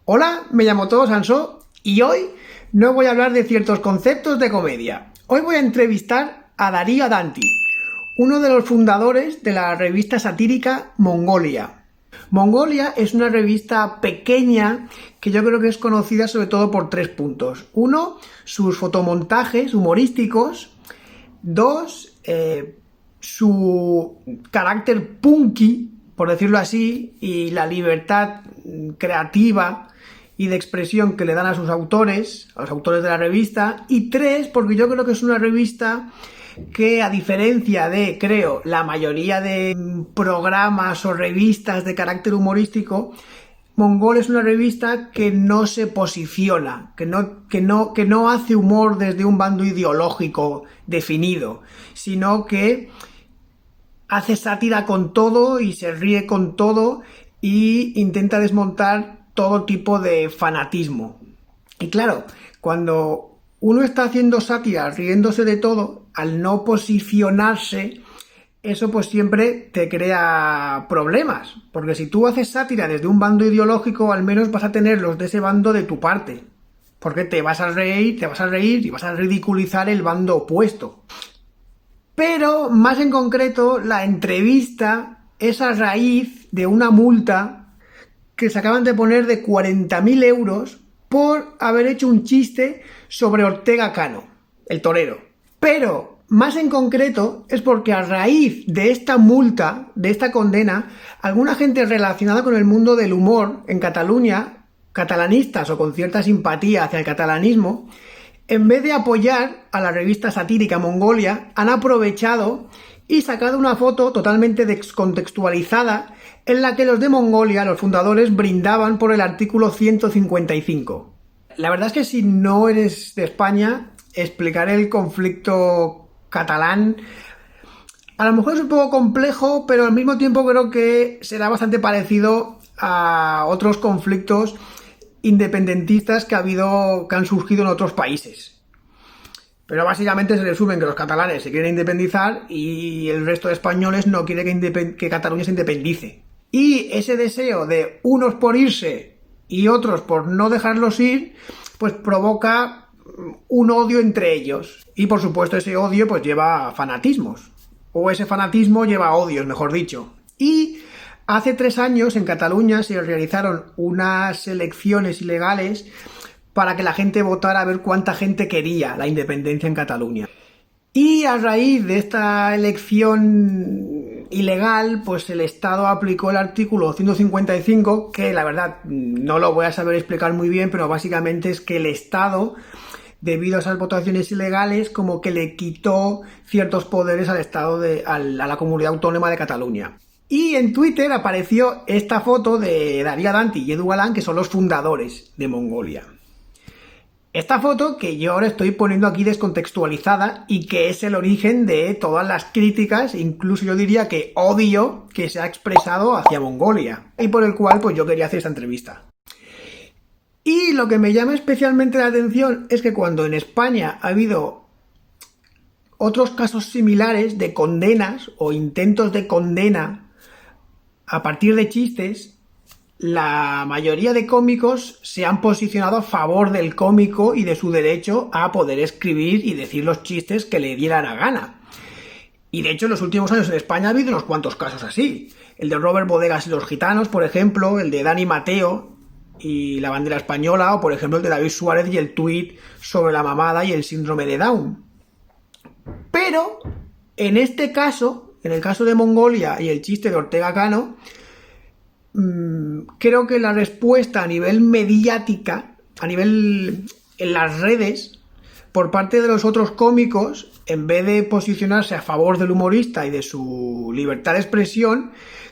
Hola, me llamo Todo Sansó y hoy no voy a hablar de ciertos conceptos de comedia. Hoy voy a entrevistar a Darío Danti, uno de los fundadores de la revista satírica Mongolia. Mongolia es una revista pequeña que yo creo que es conocida sobre todo por 3 puntos. 1, sus fotomontajes humorísticos. 2, su carácter punky, por decirlo así, y la libertad creativa y de expresión que le dan a sus autores, a los autores de la revista. Y 3, porque yo creo que es una revista que, a diferencia de, creo, la mayoría de programas o revistas de carácter humorístico, Mongol es una revista que no se posiciona, que no hace humor desde un bando ideológico definido, sino que hace sátira con todo y se ríe con todo y intenta desmontar todo tipo de fanatismo. Y claro, cuando uno está haciendo sátira riéndose de todo, al no posicionarse, eso pues siempre te crea problemas, porque si tú haces sátira desde un bando ideológico, al menos vas a tener los de ese bando de tu parte, porque te vas a reír y vas a ridiculizar el bando opuesto. Pero, más en concreto, la entrevista es a raíz de una multa que se acaban de poner de 40.000 euros por haber hecho un chiste sobre Ortega Cano, el torero. Pero, más en concreto, es porque a raíz de esta multa, de esta condena, alguna gente relacionada con el mundo del humor en Cataluña, catalanistas o con cierta simpatía hacia el catalanismo, en vez de apoyar a la revista satírica Mongolia, han aprovechado y sacado una foto totalmente descontextualizada en la que los de Mongolia, los fundadores, brindaban por el artículo 155. La verdad es que si no eres de España, explicar el conflicto catalán a lo mejor es un poco complejo, pero al mismo tiempo creo que será bastante parecido a otros conflictos independentistas que han surgido en otros países. Pero básicamente se resumen que los catalanes se quieren independizar y el resto de españoles no quiere que Cataluña se independice. Y ese deseo de unos por irse y otros por no dejarlos ir, pues provoca un odio entre ellos. Y por supuesto ese odio pues lleva a fanatismos. O ese fanatismo lleva a odios, mejor dicho. Y hace 3 años en Cataluña se realizaron unas elecciones ilegales para que la gente votara a ver cuánta gente quería la independencia en Cataluña. Y a raíz de esta elección ilegal, pues el Estado aplicó el artículo 155, que la verdad no lo voy a saber explicar muy bien, pero básicamente es que el Estado, debido a esas votaciones ilegales, como que le quitó ciertos poderes al Estado, a la comunidad autónoma de Cataluña. Y en Twitter apareció esta foto de Darío Danti y Edu Galán, que son los fundadores de Mongolia. Esta foto que yo ahora estoy poniendo aquí descontextualizada y que es el origen de todas las críticas, incluso yo diría que odio que se ha expresado hacia Mongolia y por el cual pues yo quería hacer esta entrevista. Y lo que me llama especialmente la atención es que cuando en España ha habido otros casos similares de condenas o intentos de condena a partir de chistes, la mayoría de cómicos se han posicionado a favor del cómico y de su derecho a poder escribir y decir los chistes que le diera la gana. Y de hecho en los últimos años en España ha habido unos cuantos casos así. El de Robert Bodegas y los Gitanos, por ejemplo, el de Dani Mateo y la bandera española, o por ejemplo el de David Suárez y el tuit sobre la mamada y el síndrome de Down. Pero en este caso, en el caso de Mongolia y el chiste de Ortega Cano, creo que la respuesta a nivel mediática, a nivel en las redes, por parte de los otros cómicos, en vez de posicionarse a favor del humorista y de su libertad de expresión,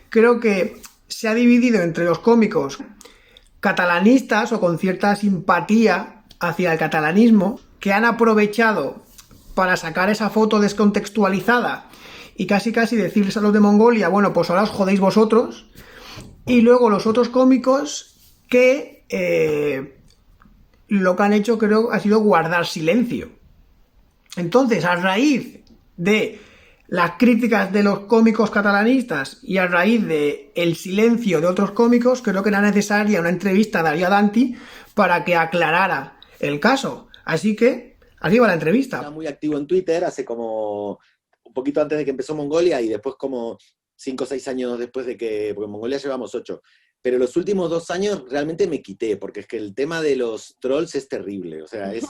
creo que se ha dividido entre los cómicos catalanistas o con cierta simpatía hacia el catalanismo, que han aprovechado para sacar esa foto descontextualizada y casi decirles a los de Mongolia, bueno, pues ahora os jodéis vosotros. Y luego los otros cómicos que lo que han hecho, creo, ha sido guardar silencio. Entonces, a raíz de las críticas de los cómicos catalanistas y a raíz de el silencio de otros cómicos, creo que era necesaria una entrevista a Darío Danti para que aclarara el caso. Así que, aquí va la Era entrevista. muy activo en Twitter hace como un poquito antes de que empezó Mongolia y después como 5 o 6 años después de que, porque en Mongolia llevamos 8. Pero los últimos 2 años realmente me quité, porque es que el tema de los trolls es terrible. O sea, es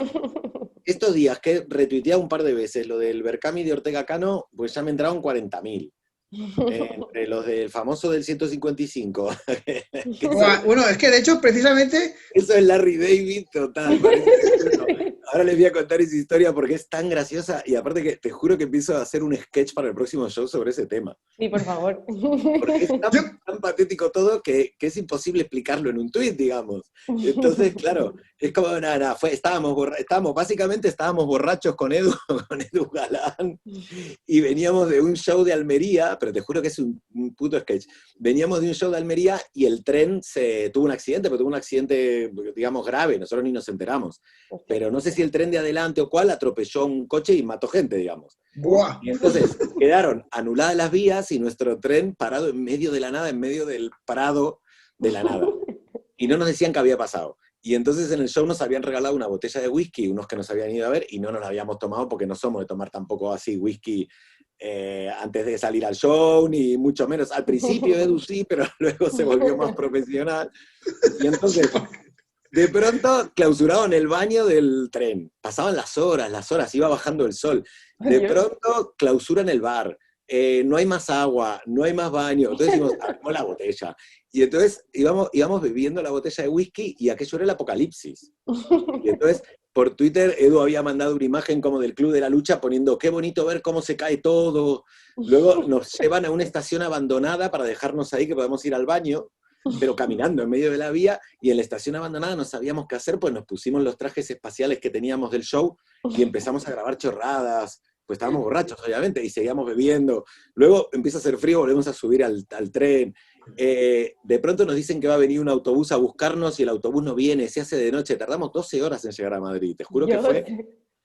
estos días que retuiteé un par de veces lo del Berkami de Ortega Cano, pues ya me entraron 40.000. Entre los del famoso del 155. Que Bueno, es que de hecho, precisamente, eso es Larry David total. Parece, bueno, ahora les voy a contar esa historia porque es tan graciosa y aparte que te juro que empiezo a hacer un sketch para el próximo show sobre ese tema. Sí, por favor. Porque es yo, tan patético todo que es imposible explicarlo en un tweet, digamos. Entonces, claro, es como, nada, básicamente estábamos borrachos con Edu, con Edu Galán, y veníamos de un show de Almería, pero te juro que es un puto sketch. Veníamos de un show de Almería y el tren tuvo un accidente, pero tuvo un accidente, digamos, grave, nosotros ni nos enteramos. Pero no sé si el tren de adelante o cuál atropelló un coche y mató gente, digamos. buah, Y entonces quedaron anuladas las vías y nuestro tren parado en medio de la nada, en medio del prado de la nada. Y no nos decían qué había pasado. Y entonces en el show nos habían regalado una botella de whisky, unos que nos habían ido a ver, y no nos la habíamos tomado porque no somos de tomar tampoco así whisky antes de salir al show, ni mucho menos. Al principio Edu sí, pero luego se volvió más profesional. Y entonces, de pronto, clausuraron el baño del tren. Pasaban las horas, iba bajando el sol. De Dios. pronto, clausuran el bar. No hay más agua, no hay más baño. Entonces decimos, armó la botella. Y entonces íbamos bebiendo la botella de whisky y aquello era el apocalipsis. Y entonces, por Twitter, Edu había mandado una imagen como del Club de la Lucha poniendo, qué bonito ver cómo se cae todo. Luego nos llevan a una estación abandonada para dejarnos ahí que podemos ir al baño, pero caminando en medio de la vía, y en la estación abandonada no sabíamos qué hacer, pues nos pusimos los trajes espaciales que teníamos del show y empezamos a grabar chorradas, pues estábamos borrachos, obviamente, y seguíamos bebiendo. Luego empieza a hacer frío, volvemos a subir al tren. De pronto nos dicen que va a venir un autobús a buscarnos y el autobús no viene, se hace de noche, tardamos 12 horas en llegar a Madrid, te juro que Dios.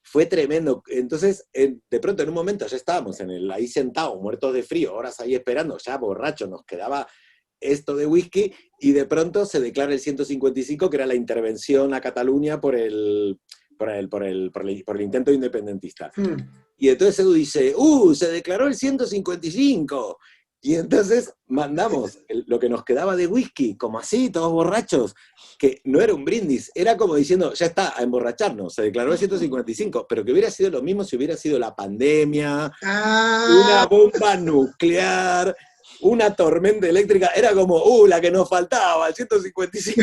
fue tremendo. Entonces, de pronto en un momento ya estábamos ahí sentados, muertos de frío, horas ahí esperando, ya borrachos, nos quedaba esto de whisky, y de pronto se declara el 155, que era la intervención a Cataluña por el intento independentista. Y entonces Edu dice, se declaró el 155. Y entonces mandamos lo que nos quedaba de whisky, como así, todos borrachos, que no era un brindis, era como diciendo, ya está, a emborracharnos, se declaró el 155, pero que hubiera sido lo mismo si hubiera sido la pandemia, una bomba nuclear, una tormenta eléctrica, era como, la que nos faltaba, el 155.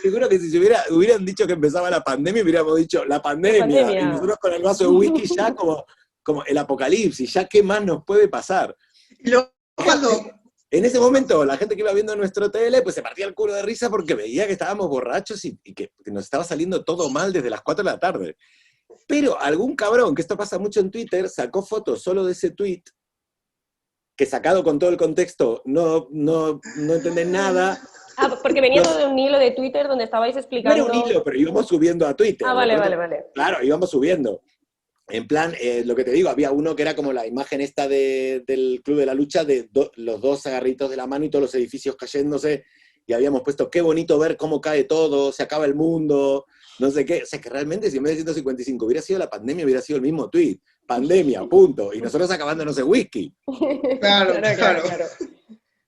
Seguro que si hubieran dicho que empezaba la pandemia, hubiéramos dicho la pandemia, y nosotros con el vaso de whisky ya como el apocalipsis, ya qué más nos puede pasar. y luego cuando, En ese momento, la gente que iba viendo nuestro tele, pues se partía el culo de risa porque veía que estábamos borrachos y que nos estaba saliendo todo mal desde las 4 de la tarde. Pero algún cabrón, que esto pasa mucho en Twitter, sacó fotos solo de ese tweet, que sacado con todo el contexto no entendés nada. Porque venía de un hilo de Twitter donde estabais No explicando... era un hilo, pero íbamos subiendo a Twitter. Vale. Claro, íbamos subiendo. En plan, lo que te digo, había uno que era como la imagen esta del Club de la Lucha, de los dos agarritos de la mano y todos los edificios cayéndose, y habíamos puesto, qué bonito ver cómo cae todo, se acaba el mundo, no sé qué. O sea, que realmente si en vez de 155 hubiera sido la pandemia, hubiera sido el mismo tweet. Pandemia, punto. Y nosotros acabándonos en whisky. claro.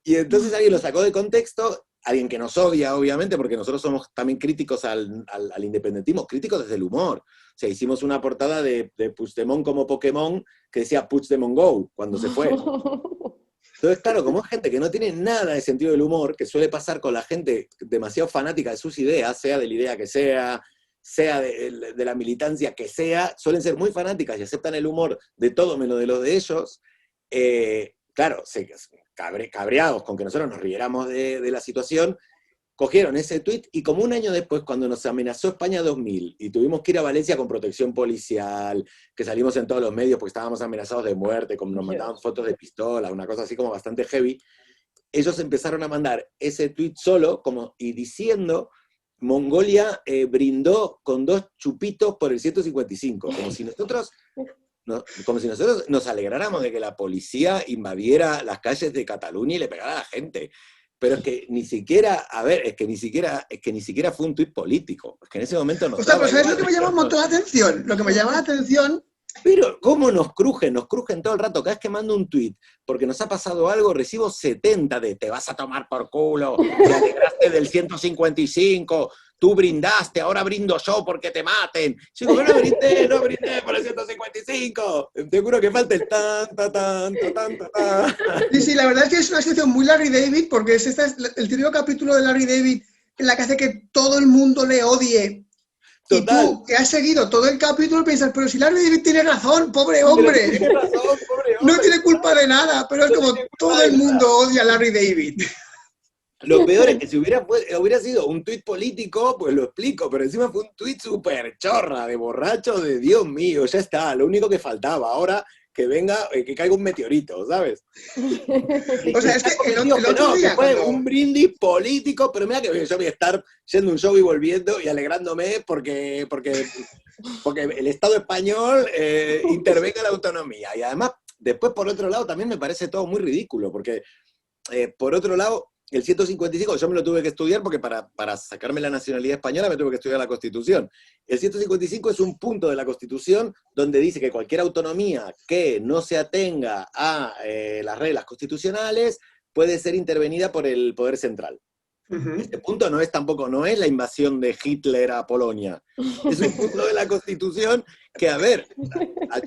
Y entonces alguien lo sacó de contexto, alguien que nos odia, obviamente, porque nosotros somos también críticos al independentismo, críticos desde el humor. O sea, hicimos una portada de Puigdemont como Pokémon que decía Puigdemont Go, cuando se fue. Entonces, claro, como es gente que no tiene nada de sentido del humor, que suele pasar con la gente demasiado fanática de sus ideas, sea de la idea que sea de la militancia que sea, suelen ser muy fanáticas y aceptan el humor de todo menos de los de ellos, claro, cabreados con que nosotros nos riéramos de la situación, cogieron ese tuit y como un año después, cuando nos amenazó España 2000 y tuvimos que ir a Valencia con protección policial, que salimos en todos los medios porque estábamos amenazados de muerte, como nos mandaban fotos de pistola, una cosa así como bastante heavy, ellos empezaron a mandar ese tuit solo y diciendo, Mongolia brindó con 2 chupitos por el 155, como si nosotros como si nosotros nos alegráramos de que la policía invadiera las calles de Cataluña y le pegara a la gente. Pero es que ni siquiera, a ver, es que ni siquiera fue un tuit político. Es que en ese momento nos O sea, daba pero ¿sabes igual. lo que me llama un montón la atención? Lo que me llama la atención. Pero, ¿cómo nos crujen todo el rato? Cada vez que mando un tuit, porque nos ha pasado algo, recibo 70 de te vas a tomar por culo, te alegraste del 155, tú brindaste, ahora brindo yo porque te maten. Yo digo, no brindé por el 155. Te juro que falta el tan, ta, tan, ta, tan, ta, tan. Sí, la verdad es que es una situación muy Larry David, porque es el típico capítulo de Larry David en la que hace que todo el mundo le odie. Total. Y tú, que has seguido todo el capítulo, piensas, pero si Larry David tiene razón, pobre hombre. Tiene razón, pobre No hombre. tiene culpa de nada, pero es No como tiene culpa todo de el mundo nada. odia a Larry David. Lo peor es que si hubiera sido un tuit político, pues lo explico, pero encima fue un tuit súper chorra, de borracho, de Dios mío, ya está, lo único que faltaba, ahora que venga, que caiga un meteorito, ¿sabes? O sea, es que el otro que día, fue cuando... un brindis político, pero mira que yo voy a estar yendo a un show y volviendo y alegrándome porque el Estado español intervenga en la autonomía. Y además, después por otro lado, también me parece todo muy ridículo, porque por otro lado, el 155, yo me lo tuve que estudiar porque para sacarme la nacionalidad española me tuve que estudiar la Constitución. El 155 es un punto de la Constitución donde dice que cualquier autonomía que no se atenga a las reglas constitucionales puede ser intervenida por el Poder Central. Este punto no es la invasión de Hitler a Polonia. Es un punto de la Constitución que, a ver,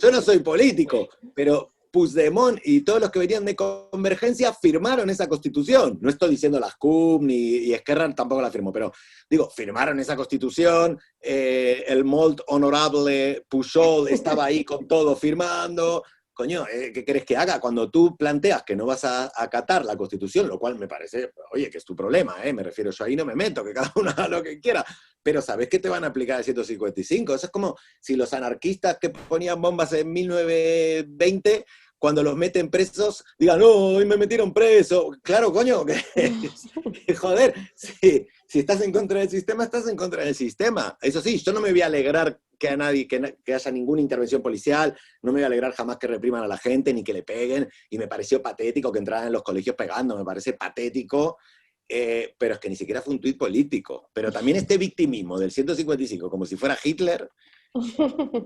yo no soy político, pero Puigdemont y todos los que venían de Convergencia firmaron esa Constitución. No estoy diciendo las CUP y Esquerra tampoco la firmó, pero digo, firmaron esa Constitución, el molt honorable Pujol estaba ahí con todo firmando. Coño, ¿qué querés que haga? Cuando tú planteas que no vas a acatar la Constitución, lo cual me parece, oye, que es tu problema, me refiero, yo ahí no me meto, que cada uno haga lo que quiera, pero ¿sabés que te van a aplicar el 155? Eso es como si los anarquistas que ponían bombas en 1920, cuando los meten presos, digan, no, hoy me metieron preso. Claro, coño, que joder, si estás en contra del sistema, estás en contra del sistema. Eso sí, yo no me voy a alegrar que a nadie, que haya ninguna intervención policial, no me voy a alegrar jamás que repriman a la gente, ni que le peguen, y me pareció patético que entraran en los colegios pegando, me parece patético, pero es que ni siquiera fue un tuit político. Pero también este victimismo del 155, como si fuera Hitler,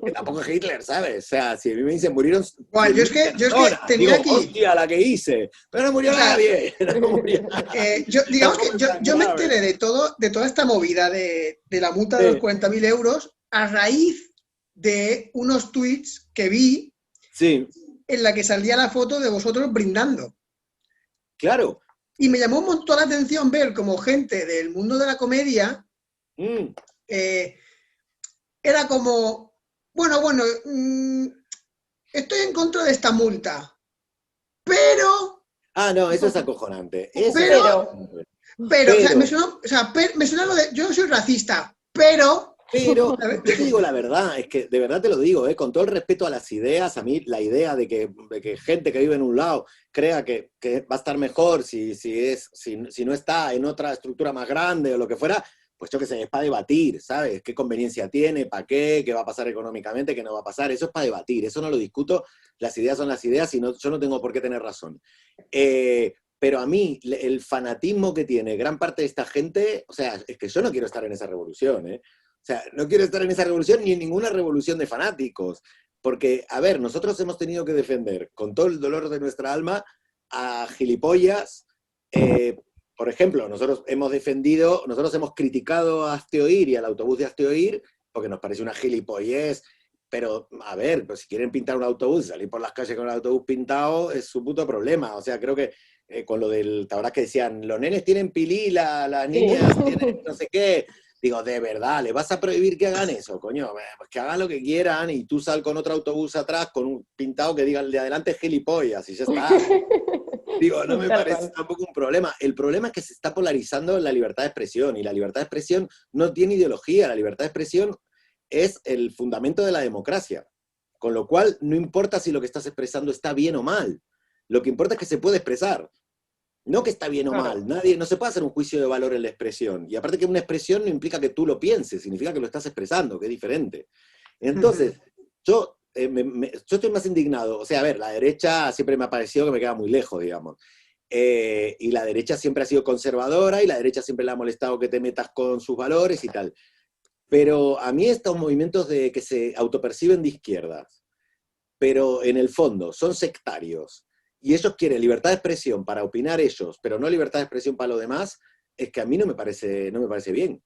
que tampoco es Hitler, ¿sabes? O sea, si a mí me dicen murieron... Bueno, yo es que tenía digo, aquí... hostia, la que hice, pero no murió nadie. No murió nadie. Yo me enteré de toda esta movida de la multa de los 40.000 euros a raíz de unos tweets que vi en la que salía la foto de vosotros brindando. Claro. Y me llamó un montón la atención ver como gente del mundo de la comedia era como, bueno, estoy en contra de esta multa, pero... Ah, no, eso es acojonante. Pero, o sea, me suena lo de, yo no soy racista, pero... Pero, yo te digo la verdad, es que de verdad te lo digo, con todo el respeto a las ideas, a mí la idea de que gente que vive en un lado crea que va a estar mejor si no está en otra estructura más grande o lo que fuera, pues yo qué sé, es para debatir, ¿sabes? ¿Qué conveniencia tiene? ¿Para qué? ¿Qué va a pasar económicamente? ¿Qué no va a pasar? Eso es para debatir, eso no lo discuto, las ideas son las ideas y yo no tengo por qué tener razón. Pero a mí, el fanatismo que tiene gran parte de esta gente, o sea, es que yo no quiero estar en esa revolución, O sea, no quiero estar en esa revolución ni en ninguna revolución de fanáticos. Porque, a ver, nosotros hemos tenido que defender con todo el dolor de nuestra alma a gilipollas. Por ejemplo, nosotros hemos criticado a Hazte y al autobús de Hazte porque nos parece una gilipollez. Pero, a ver, pues si quieren pintar un autobús, salir por las calles con el autobús pintado, es su puto problema. O sea, creo que con lo del, la verdad que decían, los nenes tienen pilila, las niñas tienen no sé qué. Digo, de verdad, ¿le vas a prohibir que hagan eso, coño? Pues que hagan lo que quieran y tú sal con otro autobús atrás con un pintado que diga el de adelante gilipollas y ya está. Digo, no me parece tampoco un problema. El problema es que se está polarizando la libertad de expresión y la libertad de expresión no tiene ideología. La libertad de expresión es el fundamento de la democracia. Con lo cual, no importa si lo que estás expresando está bien o mal. Lo que importa es que se puede expresar. No que está bien o mal, no se puede hacer un juicio de valor en la expresión. Y aparte que una expresión no implica que tú lo pienses, significa que lo estás expresando, que es diferente. Entonces, yo yo estoy más indignado. O sea, a ver, la derecha siempre me ha parecido que me queda muy lejos, digamos. Y la derecha siempre ha sido conservadora y la derecha siempre le ha molestado que te metas con sus valores y tal. Pero a mí estos movimientos de que se autoperciben de izquierdas, pero en el fondo son sectarios, y ellos quieren libertad de expresión para opinar ellos, pero no libertad de expresión para los demás, es que a mí no me parece bien.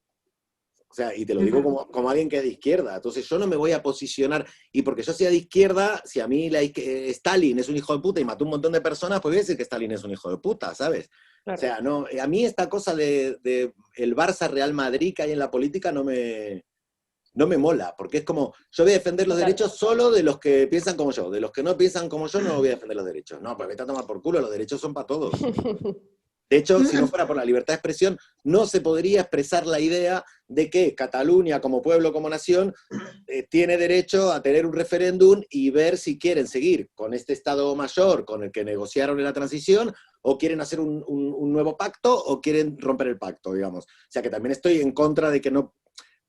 O sea, y te lo digo como alguien que es de izquierda. Entonces yo no me voy a posicionar, y porque yo sea de izquierda, si a mí Stalin es un hijo de puta y mató un montón de personas, pues voy a decir que Stalin es un hijo de puta, ¿sabes? Claro. O sea, no, a mí esta cosa de el Barça-Real Madrid que hay en la política no me mola, porque es como, yo voy a defender los derechos solo de los que piensan como yo, de los que no piensan como yo no voy a defender los derechos. No, pues vete a tomar por culo, los derechos son para todos. De hecho, si no fuera por la libertad de expresión, no se podría expresar la idea de que Cataluña, como pueblo, como nación, tiene derecho a tener un referéndum y ver si quieren seguir con este Estado mayor con el que negociaron en la transición, o quieren hacer un nuevo pacto, o quieren romper el pacto, digamos. O sea que también estoy en contra de que no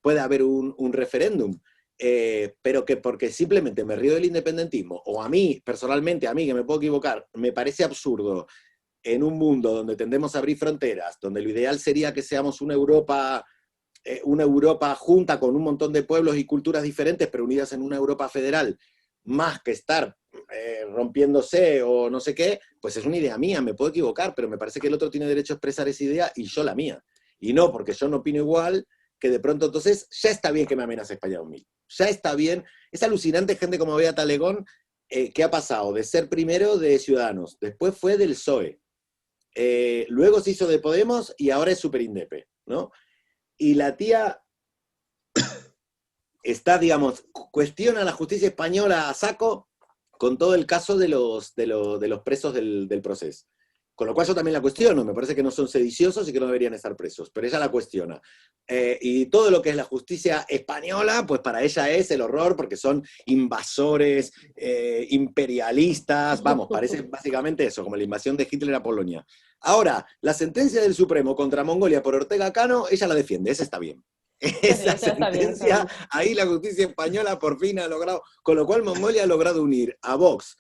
pueda haber un referéndum. Pero que porque simplemente me río del independentismo, o a mí, personalmente, a mí, que me puedo equivocar, me parece absurdo en un mundo donde tendemos a abrir fronteras, donde lo ideal sería que seamos una Europa junta con un montón de pueblos y culturas diferentes, pero unidas en una Europa federal, más que estar rompiéndose o no sé qué, pues es una idea mía, me puedo equivocar, pero me parece que el otro tiene derecho a expresar esa idea y yo la mía. Y no, porque yo no opino igual, que de pronto entonces ya está bien que me amenace España 2000. Ya está bien. Es alucinante gente como Bea Talegón, que ha pasado de ser primero de Ciudadanos, después fue del PSOE, luego se hizo de Podemos y ahora es súper indepe, ¿no? Y la tía está, digamos, cuestiona la justicia española a saco con todo el caso de los presos del proceso. Con lo cual yo también la cuestiono, me parece que no son sediciosos y que no deberían estar presos, pero ella la cuestiona. Y todo lo que es la justicia española, pues para ella es el horror, porque son invasores, imperialistas, vamos, parece básicamente eso, como la invasión de Hitler a Polonia. Ahora, la sentencia del Supremo contra Mongolia por Ortega Cano, ella la defiende, esa está bien. Esa sentencia, ahí la justicia española por fin ha logrado, con lo cual Mongolia ha logrado unir a Vox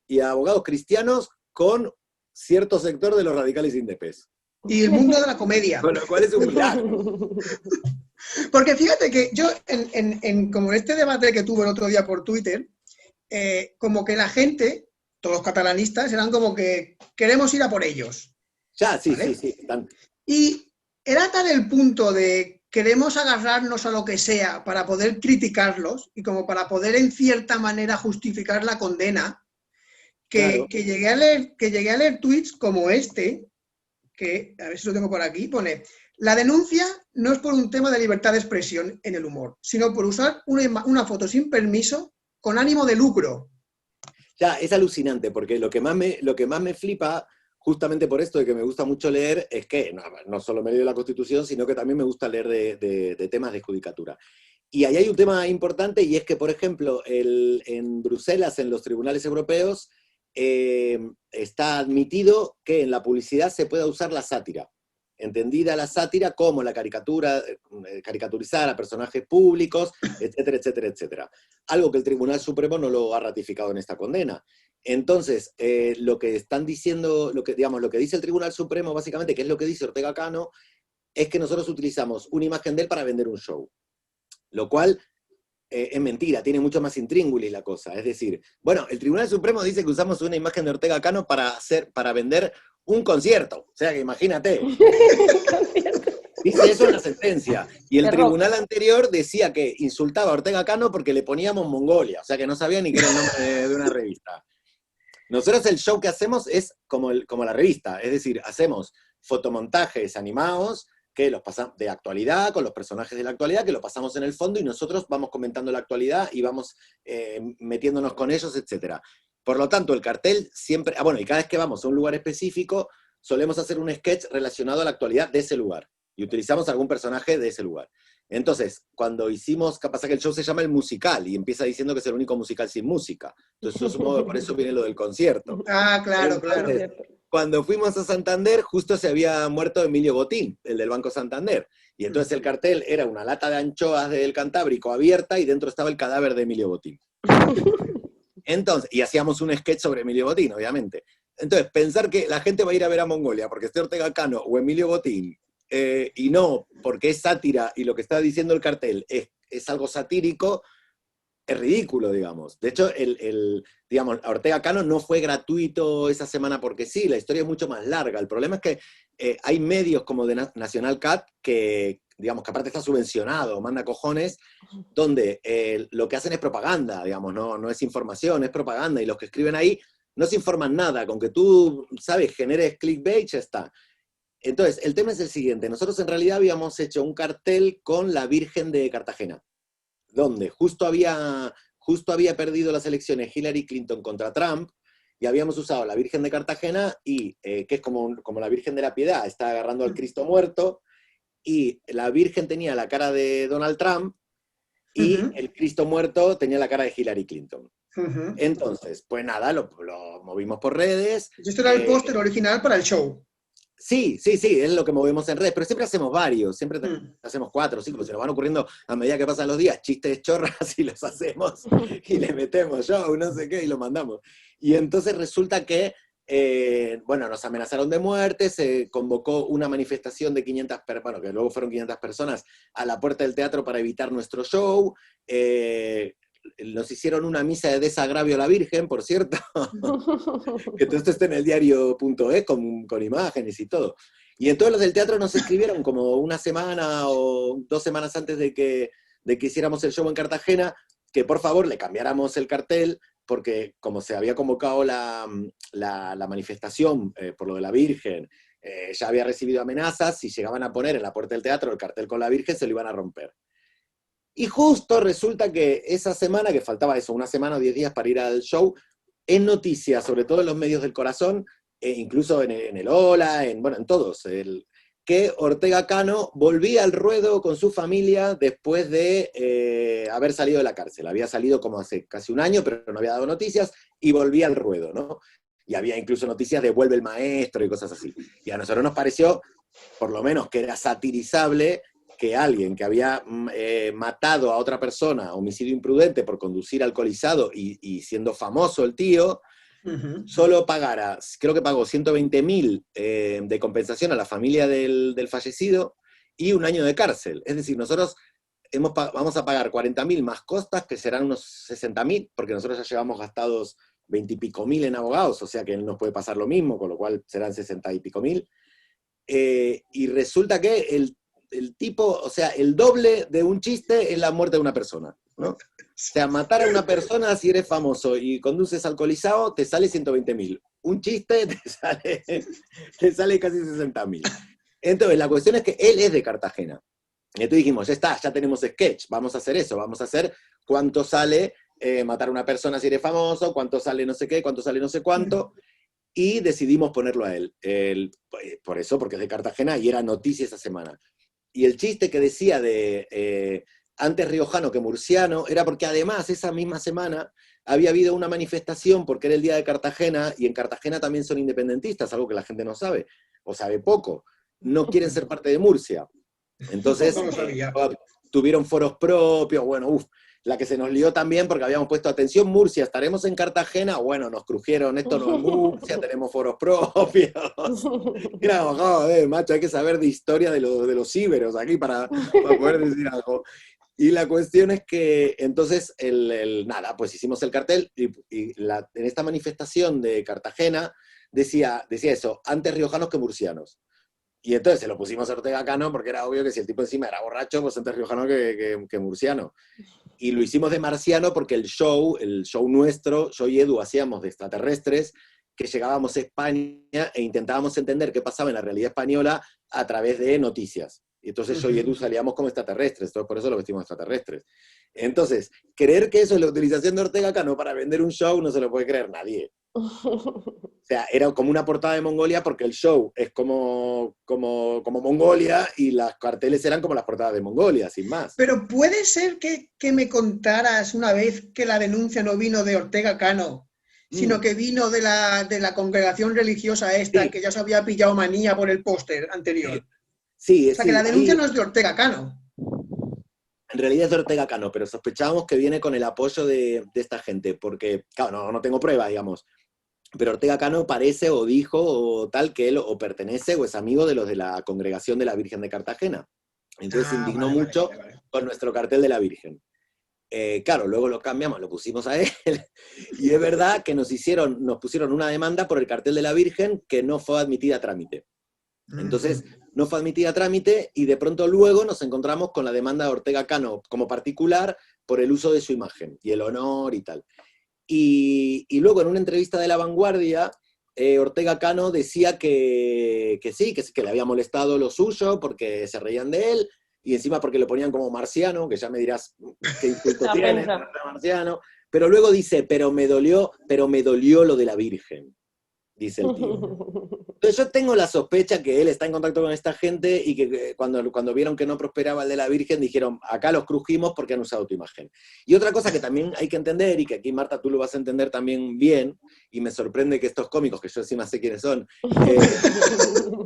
y a abogados cristianos con cierto sector de los radicales indepes. Y el mundo de la comedia. Con lo cual es un milagro. Porque fíjate que yo, como en este debate que tuve el otro día por Twitter, como que la gente, todos los catalanistas, eran como que queremos ir a por ellos. Ya, sí, ¿vale? sí. Y era tal el punto de queremos agarrarnos a lo que sea para poder criticarlos y como para poder en cierta manera justificar la condena, que llegué a leer tweets como este, que a ver si lo tengo por aquí, pone: la denuncia no es por un tema de libertad de expresión en el humor, sino por usar una foto sin permiso con ánimo de lucro. Ya, es alucinante, porque lo que más me flipa, justamente por esto de que me gusta mucho leer, es que no solo me leo la Constitución, sino que también me gusta leer de temas de judicatura. Y ahí hay un tema importante, y es que, por ejemplo, en Bruselas, en los tribunales europeos, está admitido que en la publicidad se pueda usar la sátira. Entendida la sátira como la caricatura, caricaturizar a personajes públicos, etcétera, etcétera, etcétera. Algo que el Tribunal Supremo no lo ha ratificado en esta condena. Entonces, lo que están diciendo, lo que dice el Tribunal Supremo, básicamente, que es lo que dice Ortega Cano, es que nosotros utilizamos una imagen de él para vender un show. Lo cual es mentira, tiene mucho más intríngulis la cosa. Es decir, bueno, el Tribunal Supremo dice que usamos una imagen de Ortega Cano para vender un concierto. O sea que imagínate. Dice eso en la sentencia. Y el tribunal anterior decía que insultaba a Ortega Cano porque le poníamos Mongolia. O sea que no sabía ni qué era el nombre de una revista. Nosotros el show que hacemos es como la revista. Es decir, hacemos fotomontajes animados que los pasamos de actualidad, con los personajes de la actualidad, que lo pasamos en el fondo y nosotros vamos comentando la actualidad y vamos metiéndonos con ellos, etc. Por lo tanto, el cartel siempre... bueno, y cada vez que vamos a un lugar específico, solemos hacer un sketch relacionado a la actualidad de ese lugar. Y utilizamos algún personaje de ese lugar. Entonces, cuando hicimos... pasa que el show se llama El Musical, y empieza diciendo que es el único musical sin música. Entonces, yo supongo que por eso viene lo del concierto. Ah, claro, Entonces, claro. cuando fuimos a Santander, justo se había muerto Emilio Botín, el del Banco Santander. Y entonces el cartel era una lata de anchoas del Cantábrico abierta y dentro estaba el cadáver de Emilio Botín. Entonces, y hacíamos un sketch sobre Emilio Botín, obviamente. Entonces, pensar que la gente va a ir a ver a Mongolia porque esté Ortega Cano o Emilio Botín, y no porque es sátira y lo que está diciendo el cartel es algo satírico, es ridículo, digamos. De hecho, digamos, Ortega Cano no fue gratuito esa semana porque sí, la historia es mucho más larga. El problema es que hay medios como de National Cat que, digamos, que aparte está subvencionado, manda cojones, donde lo que hacen es propaganda, digamos, no es información, es propaganda, y los que escriben ahí no se informan nada, con que tú, ¿sabes?, generes clickbait, ya está. Entonces, el tema es el siguiente, nosotros en realidad habíamos hecho un cartel con la Virgen de Cartagena, donde justo había perdido las elecciones Hillary Clinton contra Trump, y habíamos usado la Virgen de Cartagena, y que es como la Virgen de la Piedad, está agarrando al Cristo muerto, y la Virgen tenía la cara de Donald Trump, y el Cristo muerto tenía la cara de Hillary Clinton. Entonces, pues nada, lo movimos por redes. Esto era el póster original para el show. Sí, es lo que movemos en redes, pero siempre hacemos varios, siempre hacemos 4 o 5, pues se nos van ocurriendo a medida que pasan los días, chistes chorras y los hacemos, y le metemos show, no sé qué, y lo mandamos. Y entonces resulta que, bueno, nos amenazaron de muerte, se convocó una manifestación de 500 personas, bueno, que luego fueron 500 personas, a la puerta del teatro para evitar nuestro show. Nos hicieron una misa de desagravio a la Virgen, por cierto, que todo esto está en el diario.es con imágenes y todo. Y entonces los del teatro nos escribieron como una semana o 2 semanas antes de que hiciéramos el show en Cartagena, que por favor le cambiáramos el cartel, porque como se había convocado la manifestación por lo de la Virgen, ya había recibido amenazas, si llegaban a poner en la puerta del teatro el cartel con la Virgen, se lo iban a romper. Y justo resulta que esa semana, que faltaba eso, una semana o 10 días para ir al show, en noticias, sobre todo en los medios del corazón, incluso en el Hola, en todos, que Ortega Cano volvía al ruedo con su familia después de haber salido de la cárcel. Había salido como hace casi un año, pero no había dado noticias, y volvía al ruedo, ¿no? Y había incluso noticias de vuelve el maestro y cosas así. Y a nosotros nos pareció, por lo menos, que era satirizable que alguien que había matado a otra persona, homicidio imprudente por conducir alcoholizado y siendo famoso el tío, solo pagara, creo que pagó 120.000 de compensación a la familia del fallecido y 1 año de cárcel. Es decir, nosotros vamos a pagar 40.000 más costas, que serán unos 60.000, porque nosotros ya llevamos gastados 20 y pico mil en abogados, o sea que no nos puede pasar lo mismo, con lo cual serán 60 y pico mil. Y resulta que el tipo, o sea, el doble de un chiste es la muerte de una persona, ¿no? O sea, matar a una persona si eres famoso y conduces alcoholizado, te sale 120.000. Un chiste te sale casi 60.000. Entonces, la cuestión es que él es de Cartagena. Y entonces dijimos, ya está, ya tenemos sketch, vamos a hacer eso, vamos a hacer cuánto sale matar a una persona si eres famoso, cuánto sale no sé qué, cuánto sale no sé cuánto, y decidimos ponerlo a él. Por eso, porque es de Cartagena y era noticia esa semana. Y el chiste que decía de antes riojano que murciano era porque además esa misma semana había habido una manifestación porque era el día de Cartagena, y en Cartagena también son independentistas, algo que la gente no sabe, o sabe poco. No quieren ser parte de Murcia. Entonces tuvieron foros propios, bueno, la que se nos lió también porque habíamos puesto atención, Murcia, estaremos en Cartagena, bueno, nos crujieron, esto no es Murcia, tenemos foros propios. Era, joder, macho, hay que saber de historia de los íberos aquí para poder decir algo. Y la cuestión es que entonces, nada, pues hicimos el cartel, y en esta manifestación de Cartagena decía eso, antes riojanos que murcianos. Y entonces se lo pusimos a Ortega Cano porque era obvio que si el tipo encima era borracho, pues antes riojano que murciano. Y lo hicimos de marciano porque el show nuestro, yo y Edu hacíamos de extraterrestres, que llegábamos a España e intentábamos entender qué pasaba en la realidad española a través de noticias. Y entonces yo y Edu salíamos como extraterrestres, entonces por eso lo vestimos extraterrestres. Entonces, creer que eso es la utilización de Ortega Cano para vender un show no se lo puede creer nadie. O sea, era como una portada de Mongolia porque el show es como Mongolia y las carteles eran como las portadas de Mongolia, sin más. Pero puede ser que me contaras una vez que la denuncia no vino de Ortega Cano, sino que vino de la congregación religiosa esta, sí, que ya se había pillado manía por el póster anterior. Sí, o sea, que la denuncia no es de Ortega Cano. En realidad es de Ortega Cano, pero sospechábamos que viene con el apoyo de esta gente, porque, claro, no tengo prueba, digamos, pero Ortega Cano parece o dijo o tal que él o pertenece o es amigo de los de la Congregación de la Virgen de Cartagena. Entonces se indignó mucho con nuestro cartel de la Virgen. Claro, luego lo cambiamos, lo pusimos a él, y es verdad que nos pusieron una demanda por el cartel de la Virgen que no fue admitida a trámite. Entonces, no fue admitida a trámite y de pronto luego nos encontramos con la demanda de Ortega Cano como particular por el uso de su imagen y el honor y tal. Y luego en una entrevista de La Vanguardia, Ortega Cano decía que sí, que le había molestado lo suyo porque se reían de él, y encima porque lo ponían como marciano, que ya me dirás qué insulto tiene, marciano, pero luego dice, pero me dolió lo de la Virgen, dice el tío. Entonces yo tengo la sospecha que él está en contacto con esta gente y que cuando vieron que no prosperaba el de la Virgen, dijeron, acá los crujimos porque han usado tu imagen. Y otra cosa que también hay que entender, y que aquí, Marta, tú lo vas a entender también bien, y me sorprende que estos cómicos, que yo encima sé quiénes son,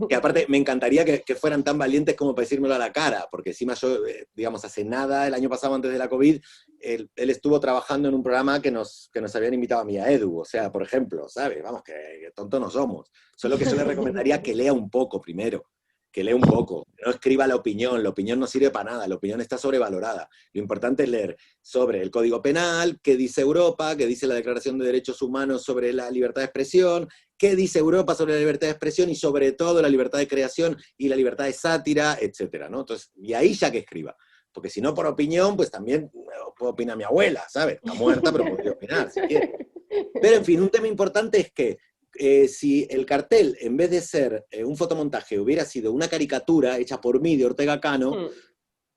que aparte me encantaría que fueran tan valientes como para decírmelo a la cara, porque encima yo, digamos, hace nada, el año pasado antes de la COVID, él estuvo trabajando en un programa que nos habían invitado a mí, a Edu, o sea, por ejemplo, ¿sabes? Vamos, que tontos no somos. Solo que yo le recomendaría que lea un poco primero, que lea un poco, no escriba la opinión no sirve para nada, la opinión está sobrevalorada. Lo importante es leer sobre el Código Penal, qué dice Europa, qué dice la Declaración de Derechos Humanos sobre la libertad de expresión, qué dice Europa sobre la libertad de expresión y sobre todo la libertad de creación y la libertad de sátira, etcétera, ¿no? Entonces, y ahí ya que escriba. Porque si no por opinión, pues también puede opinar mi abuela, ¿sabes? Está muerta, pero podría opinar si quiere. Pero en fin, un tema importante es que si el cartel, en vez de ser un fotomontaje, hubiera sido una caricatura hecha por mí de Ortega Cano,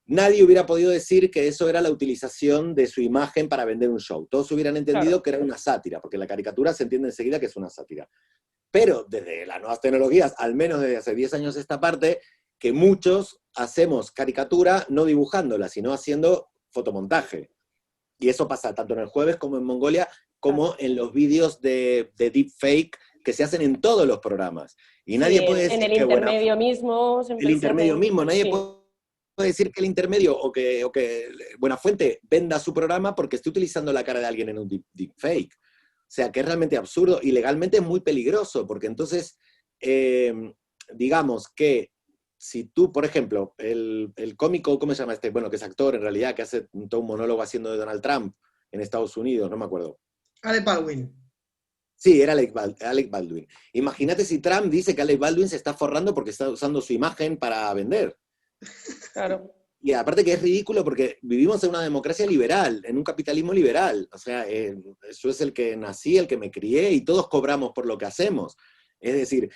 nadie hubiera podido decir que eso era la utilización de su imagen para vender un show. Todos hubieran entendido que era una sátira, porque la caricatura se entiende enseguida que es una sátira. Pero desde las nuevas tecnologías, al menos desde hace 10 años esta parte, que muchos hacemos caricatura no dibujándola, sino haciendo fotomontaje. Y eso pasa tanto en El Jueves como en Mongolia, como en los vídeos de deepfake que se hacen en todos los programas. Y nadie puede decir en el intermedio mismo. El intermedio mismo, nadie puede decir que el intermedio o que Buenafuente venda su programa porque esté utilizando la cara de alguien en un deepfake. O sea, que es realmente absurdo y legalmente es muy peligroso, porque entonces, digamos que si tú, por ejemplo, el cómico, ¿cómo se llama este? Bueno, que es actor en realidad, que hace todo un monólogo haciendo de Donald Trump en Estados Unidos, no me acuerdo. Alec Baldwin. Sí, era Alec Baldwin. Imagínate si Trump dice que Alec Baldwin se está forrando porque está usando su imagen para vender. Claro. Y aparte que es ridículo porque vivimos en una democracia liberal, en un capitalismo liberal. O sea, yo es el que nací, el que me crié y todos cobramos por lo que hacemos. Es decir,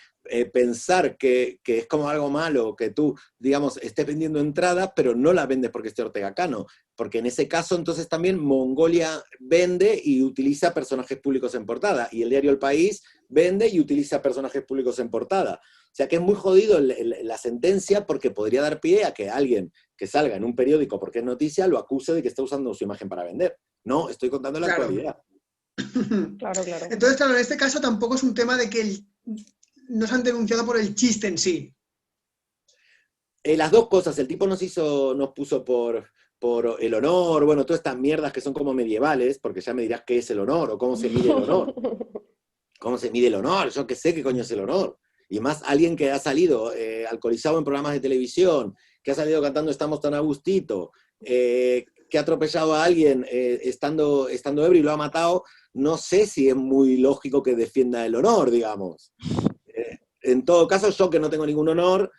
pensar que es como algo malo que tú, digamos, estés vendiendo entradas, pero no las vendes porque esté Ortega Cano. Porque en ese caso, entonces también Mongolia vende y utiliza personajes públicos en portada. Y el diario El País vende y utiliza personajes públicos en portada. O sea que es muy jodido la sentencia porque podría dar pie a que alguien que salga en un periódico porque es noticia lo acuse de que está usando su imagen para vender. No, estoy contando la actualidad. Claro, claro. Entonces, claro, en este caso tampoco es un tema de que nos han denunciado por el chiste en sí. Las dos cosas, el tipo nos puso por el honor, bueno, todas estas mierdas que son como medievales, porque ya me dirás qué es el honor o cómo se mide el honor. ¿Cómo se mide el honor? Yo qué sé qué coño es el honor. Y más alguien que ha salido alcoholizado en programas de televisión, que ha salido cantando Estamos tan a gustito, que ha atropellado a alguien estando ebrio y lo ha matado, no sé si es muy lógico que defienda el honor, digamos. En todo caso, yo que no tengo ningún honor,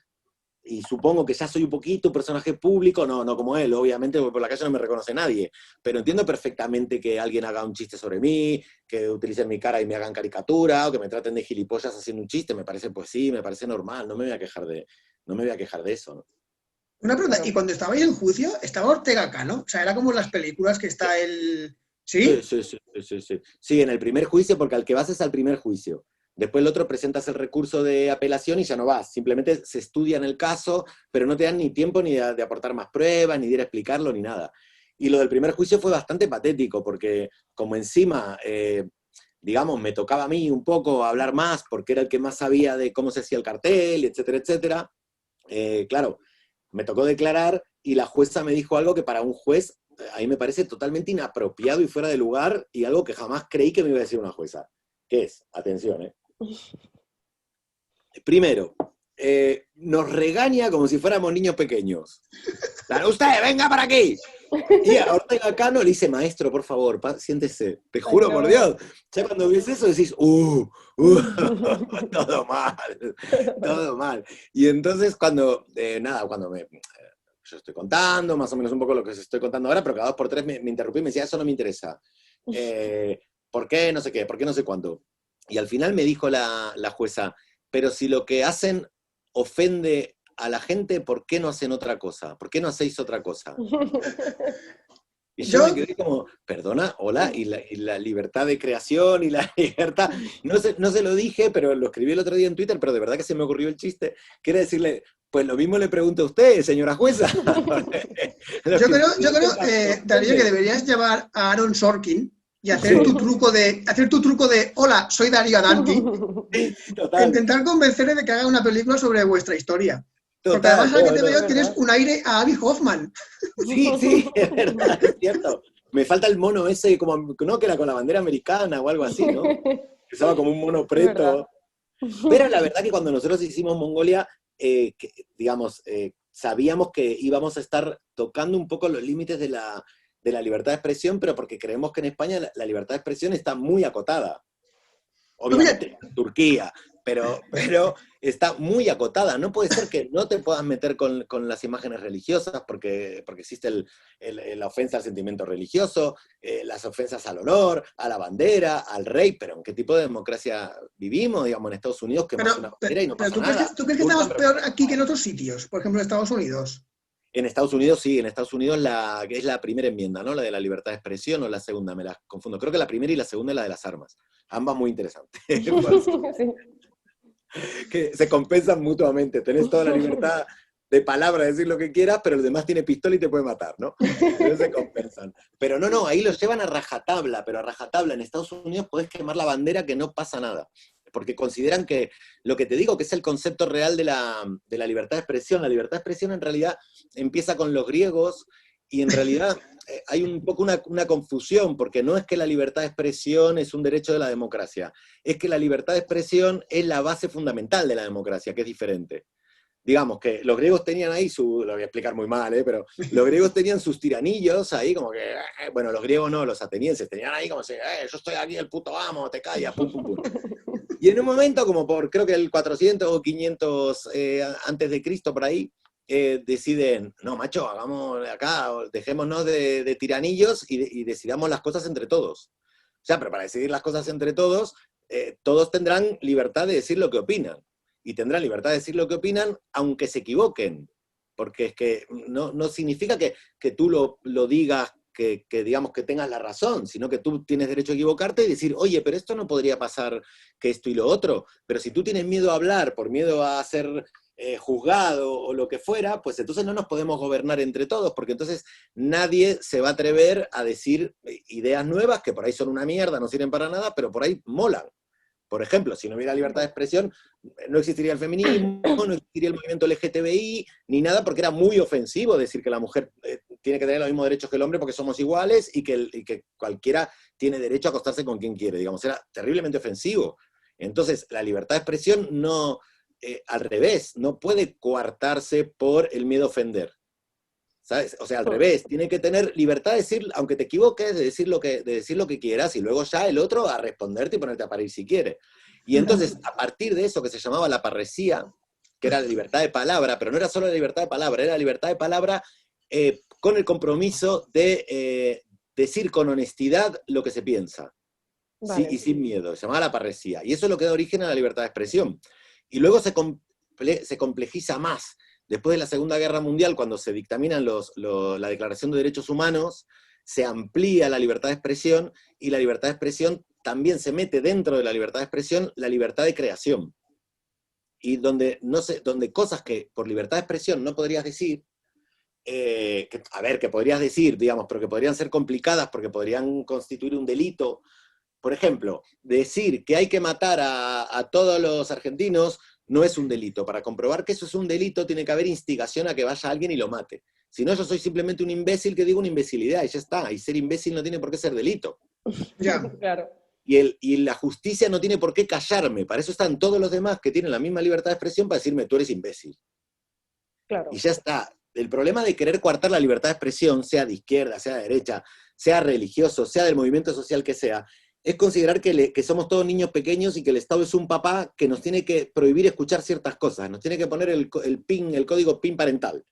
y supongo que ya soy un poquito un personaje público, no como él, obviamente, porque por la calle no me reconoce nadie, pero entiendo perfectamente que alguien haga un chiste sobre mí, que utilicen mi cara y me hagan caricatura, o que me traten de gilipollas haciendo un chiste, me parece, pues sí, me parece normal, no me voy a quejar de eso, ¿no? Una pregunta, ¿y cuando estabais en juicio, estaba Ortega Cano? O sea, era como en las películas que está el... ¿Sí? Sí. Sí, en el primer juicio, porque al que vas es al primer juicio. Después el otro presentas el recurso de apelación y ya no vas. Simplemente se estudia en el caso, pero no te dan ni tiempo ni de aportar más pruebas, ni de ir a explicarlo, ni nada. Y lo del primer juicio fue bastante patético, porque como encima, digamos, me tocaba a mí un poco hablar más, porque era el que más sabía de cómo se hacía el cartel, etcétera, etcétera, claro, me tocó declarar y la jueza me dijo algo que para un juez a mí me parece totalmente inapropiado y fuera de lugar y algo que jamás creí que me iba a decir una jueza. ¿Qué es? Atención, Primero, nos regaña como si fuéramos niños pequeños. ¡Usted, venga para aquí! Y a Ortega Cano le dice, maestro, por favor, siéntese. Te juro por Dios. Ya cuando ves eso decís, todo mal, todo mal. Y entonces cuando yo estoy contando, más o menos un poco lo que os estoy contando ahora, pero cada 2 por 3 me interrumpí y me decía, eso no me interesa. ¿Por qué? No sé qué, ¿por qué no sé cuánto? Y al final me dijo la jueza, pero si lo que hacen ofende a la gente, ¿por qué no hacen otra cosa? ¿Por qué no hacéis otra cosa? Y yo me quedé como, perdona, hola, y la libertad de creación y la libertad, no se lo dije, pero lo escribí el otro día en Twitter, pero de verdad que se me ocurrió el chiste, que era decirle, pues lo mismo le pregunto a usted, señora jueza. Yo creo Darío, que deberías llevar a Aaron Sorkin y hacer tu truco de hola, soy Darío Danti, e intentar convencerle de que haga una película sobre vuestra historia. Porque además al que te veo tienes un aire a Abby Hoffman. Sí, es verdad, es cierto. Me falta el mono ese, como, ¿no? Que era con la bandera americana o algo así, ¿no? Que estaba como un mono preto. Pero la verdad que cuando nosotros hicimos Mongolia, sabíamos que íbamos a estar tocando un poco los límites de la libertad de expresión, pero porque creemos que en España la libertad de expresión está muy acotada. Obviamente, en Turquía, pero está muy acotada. No puede ser que no te puedas meter con las imágenes religiosas porque existe la ofensa al sentimiento religioso, las ofensas al honor, a la bandera, al rey, pero ¿en qué tipo de democracia vivimos? Digamos, en Estados Unidos, que más una bandera y no pasa nada. ¿Tú crees que estamos peor aquí que en otros sitios? Por ejemplo, en Estados Unidos. En Estados Unidos sí, en Estados Unidos es la primera enmienda, ¿no? La de la libertad de expresión, o la segunda, me las confundo. Creo que la primera y la segunda es la de las armas. Ambas muy interesantes. Sí. Que se compensan mutuamente. Tenés toda la libertad de palabra, de decir lo que quieras, pero el demás tiene pistola y te puede matar, ¿no? Entonces se compensan. Pero no, ahí los llevan a rajatabla, pero a rajatabla. En Estados Unidos podés quemar la bandera que no pasa nada. Porque consideran que, lo que te digo, que es el concepto real de la libertad de expresión. La libertad de expresión en realidad empieza con los griegos, y en realidad hay un poco una confusión, porque no es que la libertad de expresión es un derecho de la democracia, es que la libertad de expresión es la base fundamental de la democracia, que es diferente. Digamos que los griegos tenían ahí lo voy a explicar muy mal, pero los griegos tenían sus tiranillos ahí, como que, bueno, los griegos no, los atenienses tenían ahí como si, yo estoy aquí el puto amo, te callas, pum, pum, pum. Y en un momento, como por creo que el 400 o 500 antes de Cristo, por ahí, deciden, no, macho, hagamos acá, dejémonos de tiranillos y decidamos las cosas entre todos. O sea, pero para decidir las cosas entre todos, todos tendrán libertad de decir lo que opinan. Y tendrán libertad de decir lo que opinan, aunque se equivoquen. Porque es que no significa que tú lo digas, que digamos que tengas la razón, sino que tú tienes derecho a equivocarte y decir, oye, pero esto no podría pasar que esto y lo otro. Pero si tú tienes miedo a hablar, por miedo a ser juzgado o lo que fuera, pues entonces no nos podemos gobernar entre todos, porque entonces nadie se va a atrever a decir ideas nuevas que por ahí son una mierda, no sirven para nada, pero por ahí molan. Por ejemplo, si no hubiera libertad de expresión, no existiría el feminismo, no existiría el movimiento LGTBI, ni nada, porque era muy ofensivo decir que la mujer tiene que tener los mismos derechos que el hombre porque somos iguales y que cualquiera tiene derecho a acostarse con quien quiere. Digamos, era terriblemente ofensivo. Entonces, la libertad de expresión no, al revés, no puede coartarse por el miedo a ofender. ¿Sabes? O sea, al revés, tiene que tener libertad de decir, aunque te equivoques, de decir lo que quieras, y luego ya el otro a responderte y ponerte a parir si quiere. Y entonces, a partir de eso que se llamaba la parresía, que era la libertad de palabra, pero no era solo la libertad de palabra, era la libertad de palabra con el compromiso de decir con honestidad lo que se piensa, Vale. ¿sí? Y sin miedo, se llamaba la parresía. Y eso es lo que da origen a la libertad de expresión. Y luego se complejiza más. Después de la Segunda Guerra Mundial, cuando se dictaminan la Declaración de Derechos Humanos, se amplía la libertad de expresión, y la libertad de expresión también se mete dentro de la libertad de expresión la libertad de creación. Y donde cosas que por libertad de expresión no podrías decir, que podrías decir, digamos, pero que podrían ser complicadas porque podrían constituir un delito. Por ejemplo, decir que hay que matar a todos los argentinos no es un delito. Para comprobar que eso es un delito tiene que haber instigación a que vaya alguien y lo mate. Si no, yo soy simplemente un imbécil que digo una imbecilidad y ya está. Y ser imbécil no tiene por qué ser delito. Ya. Claro. Y la justicia no tiene por qué callarme. Para eso están todos los demás que tienen la misma libertad de expresión para decirme, tú eres imbécil. Claro. Y ya está. El problema de querer coartar la libertad de expresión, sea de izquierda, sea de derecha, sea religioso, sea del movimiento social que sea, es considerar que somos todos niños pequeños y que el Estado es un papá que nos tiene que prohibir escuchar ciertas cosas, nos tiene que poner el código PIN parental.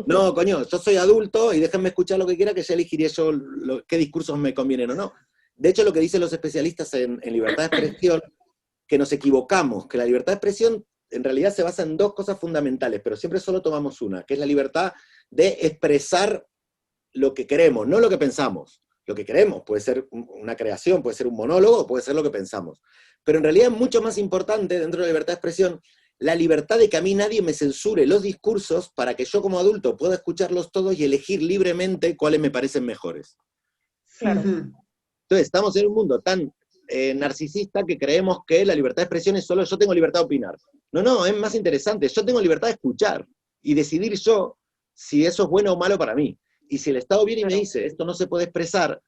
No, coño, yo soy adulto y déjenme escuchar lo que quiera, que ya elegiré yo qué discursos me convienen o no. De hecho, lo que dicen los especialistas en libertad de expresión, que nos equivocamos, que la libertad de expresión en realidad se basa en dos cosas fundamentales, pero siempre solo tomamos una, que es la libertad de expresar lo que queremos, no lo que pensamos. Lo que queremos puede ser una creación, puede ser un monólogo, puede ser lo que pensamos. Pero en realidad es mucho más importante, dentro de la libertad de expresión, la libertad de que a mí nadie me censure los discursos para que yo como adulto pueda escucharlos todos y elegir libremente cuáles me parecen mejores. Claro. Entonces, estamos en un mundo tan narcisista que creemos que la libertad de expresión es solo yo tengo libertad de opinar. No, es más interesante. Yo tengo libertad de escuchar y decidir yo si eso es bueno o malo para mí. Y si el Estado viene y me dice, esto no se puede expresar,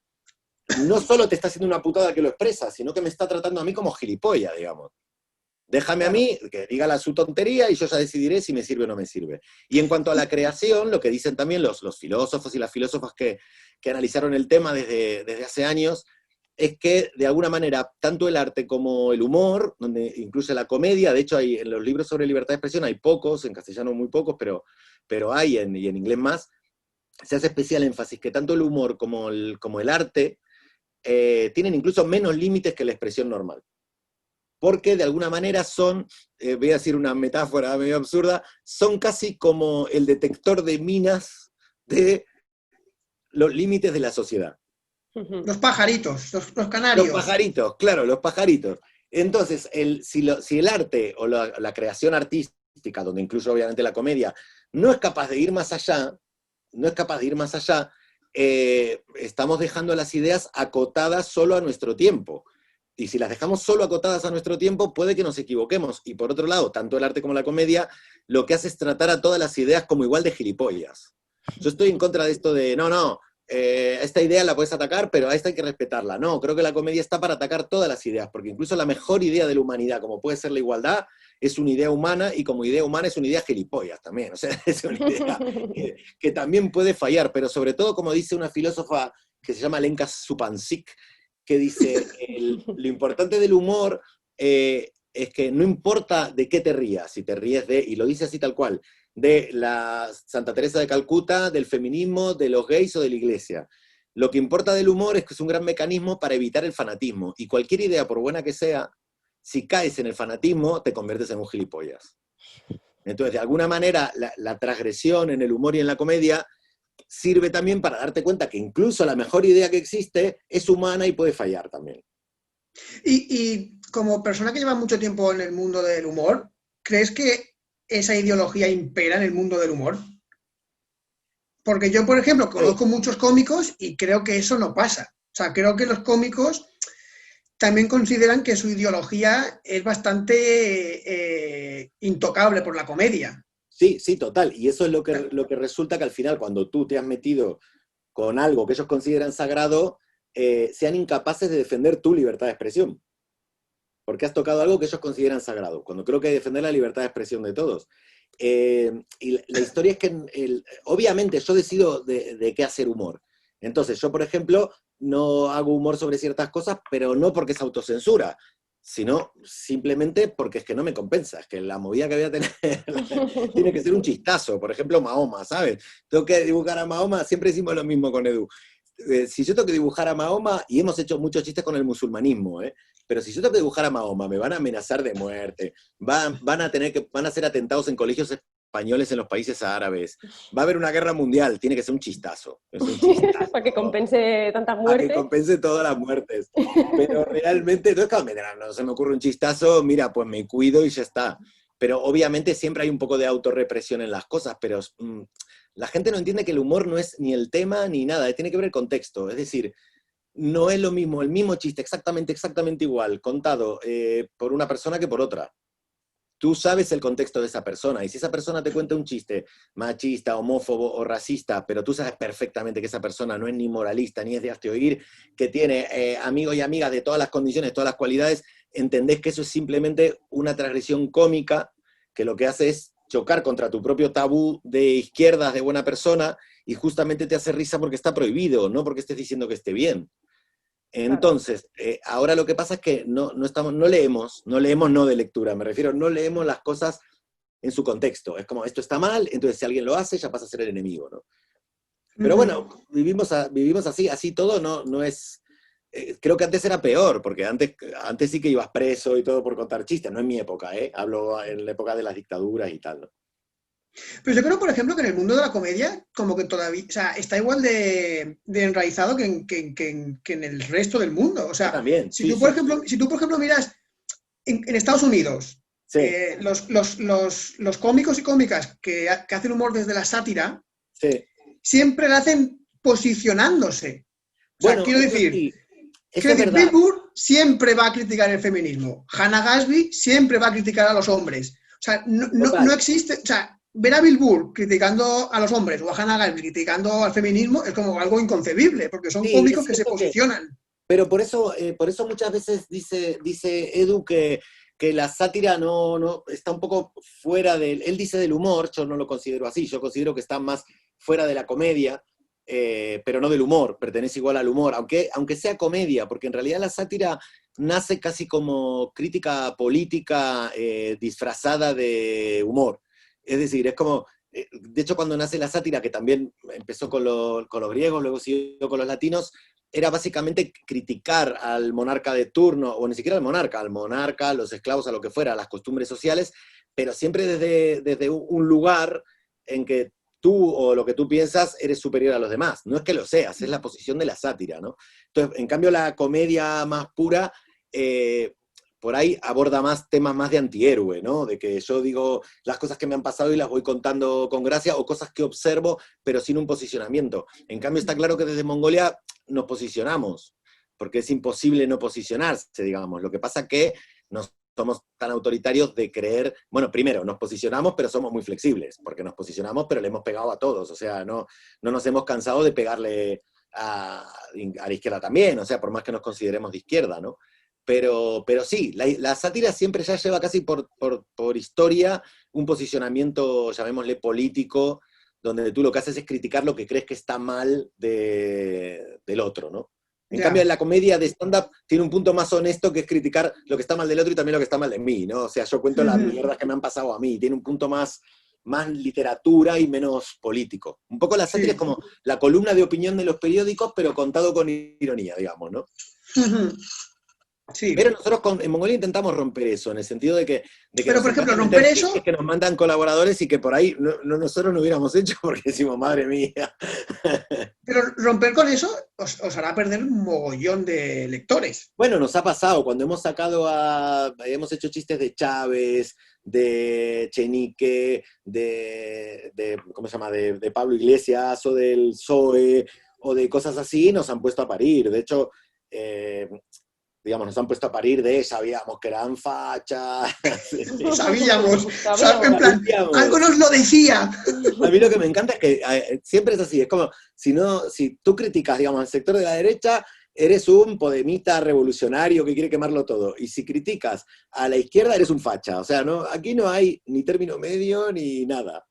no solo te está haciendo una putada que lo expresa, sino que me está tratando a mí como gilipollas, digamos. Déjame a mí que diga su tontería y yo ya decidiré si me sirve o no me sirve. Y en cuanto a la creación, lo que dicen también los filósofos y las filósofas que analizaron el tema desde hace años, es que de alguna manera, tanto el arte como el humor, donde incluye la comedia, de hecho en los libros sobre libertad de expresión hay pocos, en castellano muy pocos, pero hay, y en inglés más, se hace especial énfasis que tanto el humor como el arte tienen incluso menos límites que la expresión normal. Porque de alguna manera son, voy a decir una metáfora medio absurda, son casi como el detector de minas de los límites de la sociedad. Los pajaritos, los canarios. Los pajaritos, claro, los pajaritos. Entonces, si el arte o la creación artística, donde incluye obviamente la comedia, no es capaz de ir más allá, estamos dejando las ideas acotadas solo a nuestro tiempo. Y si las dejamos solo acotadas a nuestro tiempo, puede que nos equivoquemos. Y por otro lado, tanto el arte como la comedia, lo que hace es tratar a todas las ideas como igual de gilipollas. Yo estoy en contra de esto de, esta idea la puedes atacar, pero a esta hay que respetarla. No, creo que la comedia está para atacar todas las ideas, porque incluso la mejor idea de la humanidad, como puede ser la igualdad, es una idea humana, y como idea humana es una idea gilipollas también. O sea, es una idea que también puede fallar, pero sobre todo, como dice una filósofa que se llama Lenka Supansik, que dice, lo importante del humor es que no importa de qué te rías, si te ríes y lo dice así tal cual, de la Santa Teresa de Calcuta, del feminismo, de los gays o de la iglesia. Lo que importa del humor es que es un gran mecanismo para evitar el fanatismo, y cualquier idea, por buena que sea, si caes en el fanatismo, te conviertes en un gilipollas. Entonces, de alguna manera, la transgresión en el humor y en la comedia sirve también para darte cuenta que incluso la mejor idea que existe es humana y puede fallar también. Y como persona que lleva mucho tiempo en el mundo del humor, ¿crees que esa ideología impera en el mundo del humor? Porque yo, por ejemplo, conozco muchos cómicos y creo que eso no pasa. O sea, creo que los cómicos también consideran que su ideología es bastante intocable por la comedia. Sí, total. Y eso es lo que resulta que al final, cuando tú te has metido con algo que ellos consideran sagrado, sean incapaces de defender tu libertad de expresión. Porque has tocado algo que ellos consideran sagrado, cuando creo que hay que defender la libertad de expresión de todos. Y la historia es que, obviamente, yo decido de qué hacer humor. Entonces, yo, por ejemplo, no hago humor sobre ciertas cosas, pero no porque es autocensura, sino simplemente porque es que no me compensa, es que la movida que voy a tener tiene que ser un chistazo. Por ejemplo, Mahoma, ¿sabes? Tengo que dibujar a Mahoma, siempre decimos lo mismo con Edu. Si yo tengo que dibujar a Mahoma, y hemos hecho muchos chistes con el musulmanismo, pero si yo tengo que dibujar a Mahoma, me van a amenazar de muerte, van a hacer atentados en colegios españoles en los países árabes, va a haber una guerra mundial, tiene que ser un chistazo. Es un chistazo. Para que compense tantas muertes. Para que compense todas las muertes. Pero realmente, entonces, no se me ocurre un chistazo, mira, pues me cuido y ya está. Pero obviamente siempre hay un poco de autorrepresión en las cosas, pero la gente no entiende que el humor no es ni el tema ni nada, tiene que ver el contexto. Es decir, no es lo mismo, el mismo chiste exactamente igual, contado por una persona que por otra. tú sabes el contexto de esa persona, y si esa persona te cuenta un chiste machista, homófobo o racista, pero tú sabes perfectamente que esa persona no es ni moralista, ni es de hazte oír, que tiene amigos y amigas de todas las condiciones, todas las cualidades, entendés que eso es simplemente una transgresión cómica, que lo que hace es chocar contra tu propio tabú de izquierdas, de buena persona, y justamente te hace risa porque está prohibido, no porque estés diciendo que esté bien. Entonces, ahora lo que pasa es que no leemos no de lectura, me refiero, no leemos las cosas en su contexto. Es como, esto está mal, entonces si alguien lo hace, ya pasa a ser el enemigo, ¿no? Pero bueno, vivimos así todo no es... creo que antes era peor, porque antes sí que ibas preso y todo por contar chistes, no en mi época, hablo en la época de las dictaduras y tal, ¿no? Pero yo creo, por ejemplo, que en el mundo de la comedia, como que todavía, o sea, está igual de enraizado que en el resto del mundo. O Yo sea, también, si sí, tú, por sí, ejemplo, si tú, por ejemplo, miras en Estados Unidos, sí, los cómicos y cómicas que hacen humor desde la sátira, sí. siempre lo hacen posicionándose. O sea, Bueno, quiero decir, eso es Bill verdad. Burr siempre va a criticar el feminismo. Hannah Gadsby siempre va a criticar a los hombres. O sea, no Total. existe. O sea, ver a Bill Burr criticando a los hombres o a Hannah Gadsby criticando al feminismo es como algo inconcebible, porque son Sí, cómicos es que se cierto que... posicionan. Pero por eso muchas veces dice Edu que la sátira no está un poco fuera del... Él dice del humor, yo no lo considero así, yo considero que está más fuera de la comedia, pero no del humor, pertenece igual al humor, aunque sea comedia, porque en realidad la sátira nace casi como crítica política disfrazada de humor. Es decir, es como... De hecho, cuando nace la sátira, que también empezó con los griegos, luego siguió con los latinos, era básicamente criticar al monarca de turno, o ni siquiera al monarca, a los esclavos, a lo que fuera, a las costumbres sociales, pero siempre desde un lugar en que tú o lo que tú piensas eres superior a los demás. No es que lo seas, es la posición de la sátira, ¿no? Entonces, en cambio, la comedia más pura, por ahí aborda más temas más de antihéroe, ¿no? De que yo digo las cosas que me han pasado y las voy contando con gracia, o cosas que observo, pero sin un posicionamiento. En cambio, está claro que desde Mongolia nos posicionamos, porque es imposible no posicionarse, digamos. Lo que pasa es que no somos tan autoritarios de creer, bueno, primero, nos posicionamos, pero somos muy flexibles, porque nos posicionamos, pero le hemos pegado a todos, o sea, no nos hemos cansado de pegarle a la izquierda también, o sea, por más que nos consideremos de izquierda, ¿no? Pero sí, la sátira siempre ya lleva casi por historia un posicionamiento, llamémosle político, donde tú lo que haces es criticar lo que crees que está mal del otro, ¿no? En cambio, Ya. en la comedia de stand-up tiene un punto más honesto que es criticar lo que está mal del otro y también lo que está mal de mí, ¿no? O sea, yo cuento las mierdas que me han pasado a mí, tiene un punto más literatura y menos político. Un poco la sátira es Sí. como la columna de opinión de los periódicos, pero contado con ironía, digamos, ¿no? Sí. Pero nosotros en Mongolia intentamos romper eso, en el sentido de que Pero, nos por ejemplo, encanta romper meter chistes eso, que nos mandan colaboradores y que por ahí nosotros no hubiéramos hecho porque decimos, madre mía. pero romper con eso os hará perder un mogollón de lectores. Bueno, nos ha pasado cuando hemos hecho chistes de Chávez, de Chenique, ¿cómo se llama? De Pablo Iglesias o del PSOE o de cosas así, nos han puesto a parir. De hecho, digamos, nos han puesto a parir sabíamos que eran fachas. Sabíamos. Sabíamos. En plan, Sabíamos. algo nos lo decía. A mí lo que me encanta es que siempre es así, es como, si tú criticas, digamos, al sector de la derecha, eres un podemita revolucionario que quiere quemarlo todo. Y si criticas a la izquierda, eres un facha. O sea, aquí no hay ni término medio ni nada.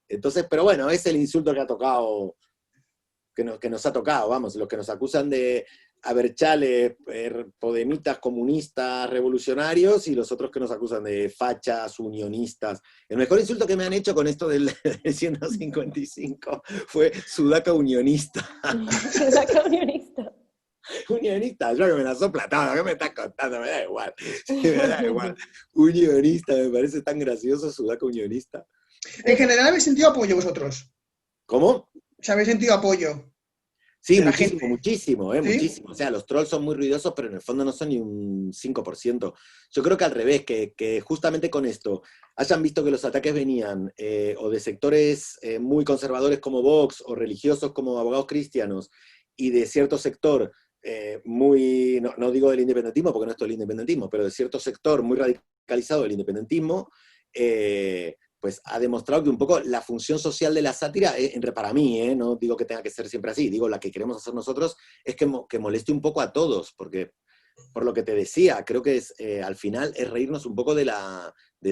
Entonces, pero bueno, es el insulto que ha tocado, que nos ha tocado, vamos, los que nos acusan de aberchales, podemitas, comunistas, revolucionarios, y los otros que nos acusan de fachas, unionistas. El mejor insulto que me han hecho con esto del 155 fue sudaca unionista. Sudaca unionista. Unionista, yo que me la sopla todo, ¿qué me estás contando? Me da igual. Me da igual. Unionista, me parece tan gracioso, sudaca unionista. En general habéis sentido apoyo vosotros. ¿Cómo? O sea, habéis sentido apoyo Sí, de la muchísimo, gente. muchísimo, ¿Sí? muchísimo. O sea, los trolls son muy ruidosos, pero en el fondo no son ni un 5%. Yo creo que al revés, que justamente con esto hayan visto que los ataques venían o de sectores muy conservadores como Vox, o religiosos como abogados cristianos, y de cierto sector no digo del independentismo, porque no es todo el independentismo, pero de cierto sector muy radicalizado del independentismo, pues ha demostrado que un poco la función social de la sátira, para mí, no digo que tenga que ser siempre así, digo la que queremos hacer nosotros, es que moleste un poco a todos, porque por lo que te decía, creo que al final es reírnos un poco de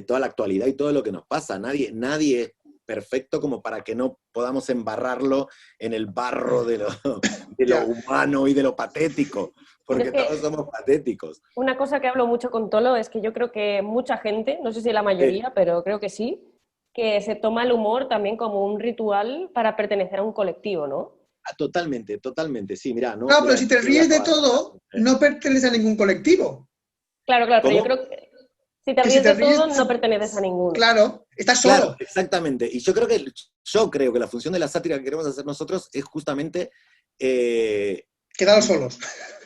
toda la actualidad y todo lo que nos pasa. Nadie es perfecto como para que no podamos embarrarlo en el barro de lo humano y de lo patético, porque todos somos patéticos. Una cosa que hablo mucho con Tolo es que yo creo que mucha gente, no sé si la mayoría, pero creo que sí, que se toma el humor también como un ritual para pertenecer a un colectivo, ¿no? Totalmente, sí, mira, no. Claro, pero si te ríes de todo, no perteneces a ningún colectivo. Claro, pero yo creo que si te ríes de todo, no perteneces a ninguno. Claro, estás solo. Claro, exactamente. Y yo creo que la función de la sátira que queremos hacer nosotros es justamente... Quedaros solos.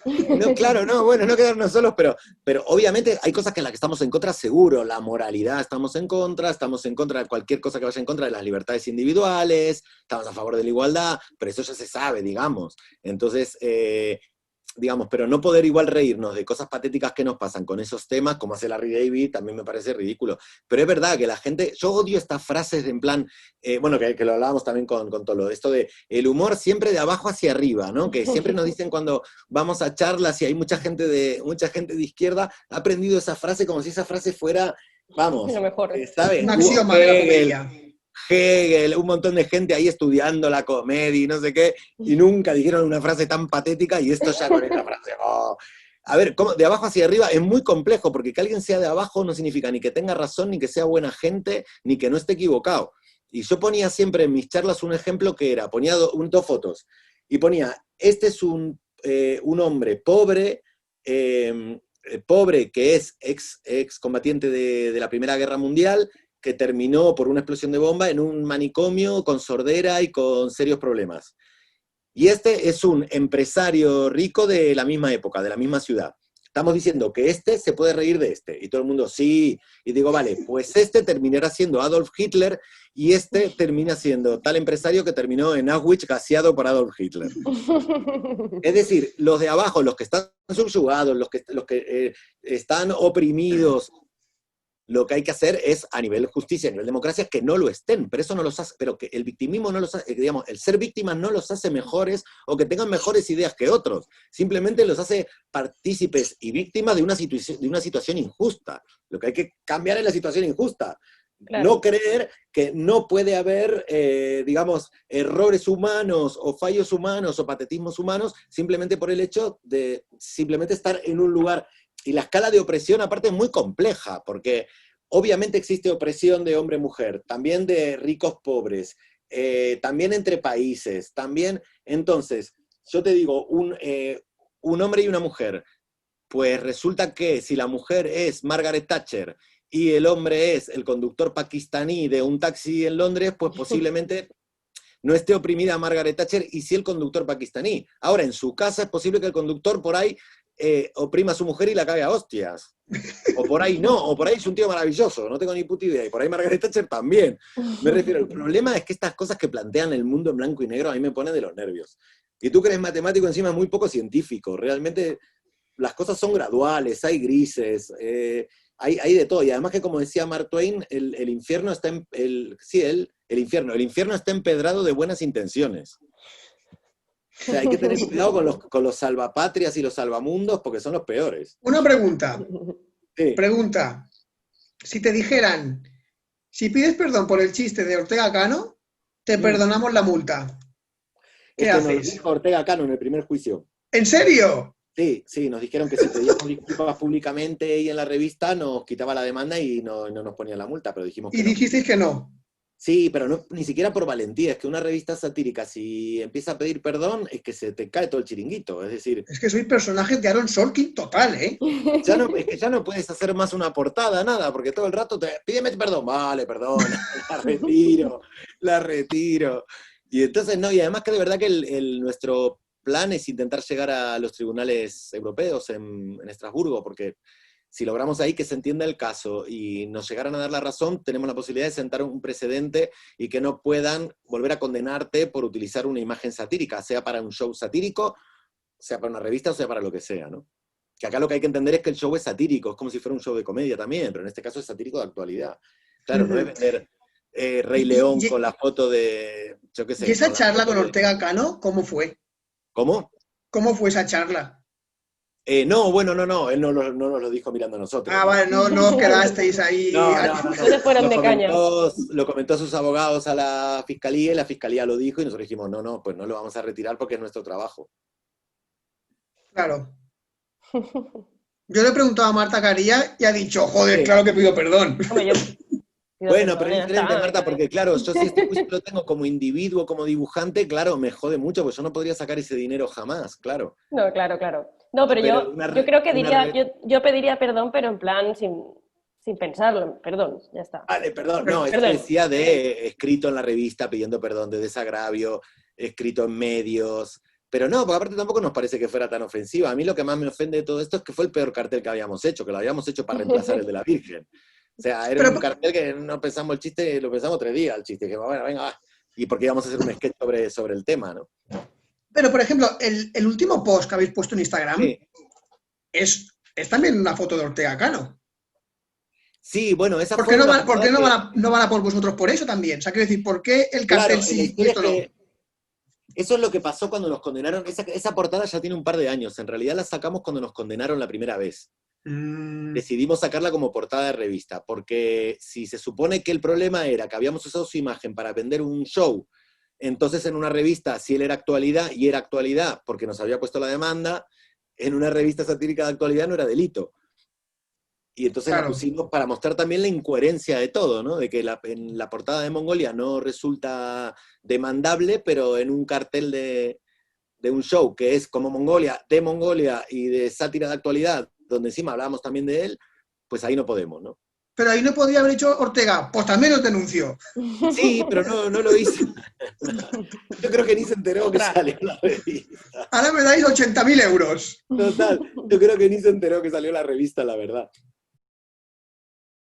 No, claro, no quedarnos solos, pero obviamente hay cosas en las que estamos en contra, seguro. La moralidad estamos en contra de cualquier cosa que vaya en contra de las libertades individuales, estamos a favor de la igualdad, pero eso ya se sabe, digamos. Entonces, pero no poder igual reírnos de cosas patéticas que nos pasan con esos temas, como hace Larry David, también me parece ridículo. Pero es verdad que la gente, yo odio estas frases de en plan, que lo hablábamos también con Tolo, esto de el humor siempre de abajo hacia arriba, ¿no? Que siempre nos dicen cuando vamos a charlas y hay mucha gente de izquierda, ha aprendido esa frase como si esa frase fuera, vamos, ¿sabes? Un axioma de la comedia. Hegel, un montón de gente ahí estudiando la comedia y no sé qué, y nunca dijeron una frase tan patética, y esto ya con esta frase, oh. A ver, de abajo hacia arriba es muy complejo, porque que alguien sea de abajo no significa ni que tenga razón, ni que sea buena gente, ni que no esté equivocado. Y yo ponía siempre en mis charlas un ejemplo que era, ponía dos fotos, y ponía, este es un hombre pobre, que es ex combatiente de la Primera Guerra Mundial, que terminó por una explosión de bomba en un manicomio con sordera y con serios problemas. Y este es un empresario rico de la misma época, de la misma ciudad. Estamos diciendo que este se puede reír de este. Y todo el mundo, sí. Y digo, vale, pues este terminará siendo Adolf Hitler y este termina siendo tal empresario que terminó en Auschwitz gaseado por Adolf Hitler. Es decir, los de abajo, los que están subyugados, los que están oprimidos, lo que hay que hacer es, a nivel justicia, a nivel democracia, que no lo estén, pero eso no los hace, pero que el victimismo no los hace, digamos, el ser víctimas no los hace mejores o que tengan mejores ideas que otros, simplemente los hace partícipes y víctimas de una situación injusta. Lo que hay que cambiar es la situación injusta. Claro. No creer que no puede haber, errores humanos o fallos humanos o patetismos humanos simplemente por el hecho de simplemente estar en un lugar. Y la escala de opresión, aparte, es muy compleja, porque obviamente existe opresión de hombre-mujer, también de ricos-pobres, también entre países, también. Entonces, yo te digo, un hombre y una mujer, pues resulta que si la mujer es Margaret Thatcher y el hombre es el conductor pakistaní de un taxi en Londres, pues posiblemente no esté oprimida Margaret Thatcher y sí el conductor pakistaní. Ahora, en su casa es posible que el conductor por ahí oprima a su mujer y la cague a hostias. O por ahí no, o por ahí es un tío maravilloso, no tengo ni puta idea, y por ahí Margaret Thatcher también. Me refiero, el problema es que estas cosas que plantean el mundo en blanco y negro a mí me ponen de los nervios. Y tú que eres matemático encima es muy poco científico, realmente las cosas son graduales, hay grises, hay de todo, y además que como decía Mark Twain, el infierno está el infierno está empedrado de buenas intenciones. O sea, hay que tener cuidado con los salvapatrias y los salvamundos porque son los peores. Una pregunta. Sí. Pregunta. Si te dijeran, si pides perdón por el chiste de Ortega Cano, te perdonamos la multa. ¿Qué haces? Nos dijo Ortega Cano en el primer juicio. ¿En serio? Sí, nos dijeron que si pedíamos disculpas públicamente y en la revista nos quitaba la demanda y no nos ponían la multa, pero dijimos que ¿Y dijisteis que no? Sí, pero no, ni siquiera por valentía, es que una revista satírica, si empieza a pedir perdón, es que se te cae todo el chiringuito, es decir... Es que soy personaje de Aaron Sorkin total, ¿eh? Es que ya no puedes hacer más una portada, nada, porque todo el rato pídeme perdón, vale, perdón, la retiro. Y entonces, no, y además que de verdad que nuestro plan es intentar llegar a los tribunales europeos en Estrasburgo, porque... Si logramos ahí que se entienda el caso y nos llegaran a dar la razón, tenemos la posibilidad de sentar un precedente y que no puedan volver a condenarte por utilizar una imagen satírica, sea para un show satírico, sea para una revista o sea para lo que sea, ¿no? Que acá lo que hay que entender es que el show es satírico, es como si fuera un show de comedia también, pero en este caso es satírico de actualidad. Claro, no es vender Rey León con la foto de, yo qué sé. ¿Y esa con la charla foto con Ortega Cano, cómo fue? ¿Cómo? ¿Cómo fue esa charla? No, bueno, no, él no nos lo dijo mirando a nosotros. Ah, vale, no os quedasteis ahí. No se fueron de caña. Lo comentó a sus abogados a la fiscalía y la fiscalía lo dijo y nosotros dijimos, no, pues no lo vamos a retirar porque es nuestro trabajo. Claro. Yo le he preguntado a Marta Caría y ha dicho, joder, Sí. claro que pido perdón. Hombre, yo Bueno, pero es ya diferente, está, Marta, porque claro, yo si este juicio lo tengo como individuo, como dibujante, claro, me jode mucho, porque yo no podría sacar ese dinero jamás, claro. No, claro. No, pero Pero yo creo que yo pediría perdón, pero en plan sin pensarlo. Perdón, ya está. Vale, perdón, no, es que Perdón. decía de escrito en la revista pidiendo perdón de desagravio, escrito en medios, pero no, porque aparte tampoco nos parece que fuera tan ofensiva. A mí lo que más me ofende de todo esto es que fue el peor cartel que habíamos hecho, que lo habíamos hecho para reemplazar el de la Virgen. O sea, era un cartel que no pensamos el chiste, lo pensamos 3 días el chiste, que bueno, venga, va. Y porque íbamos a hacer un sketch sobre el tema, ¿no? Pero, por ejemplo, el último post que habéis puesto en Instagram Sí. es también una foto de Ortega Cano. Sí, bueno, esa ¿Por fue qué no, una ¿por qué jugada no van a por vosotros por eso también? O sea, quiero decir, ¿por qué el Claro, cartel la sí y historia esto es no? que eso es lo que pasó cuando nos condenaron. Esa portada ya tiene un par de años. En realidad la sacamos cuando nos condenaron la primera vez. Decidimos sacarla como portada de revista, porque si se supone que el problema era que habíamos usado su imagen para vender un show, entonces en una revista, si él era actualidad, y era actualidad porque nos había puesto la demanda, en una revista satírica de actualidad no era delito. Y entonces Claro. la pusimos para mostrar también la incoherencia de todo, ¿no? De que en la portada de Mongolia no resulta demandable, pero en un cartel de un show que es como Mongolia, de Mongolia y de sátira de actualidad, donde encima hablábamos también de él, pues ahí no podemos, ¿no? Pero ahí no podía haber hecho Ortega, pues también os denunció. Sí, pero no lo hizo. Yo creo que ni se enteró que salió la revista. Ahora me dais 80.000 euros. Total, yo creo que ni se enteró que salió la revista, la verdad.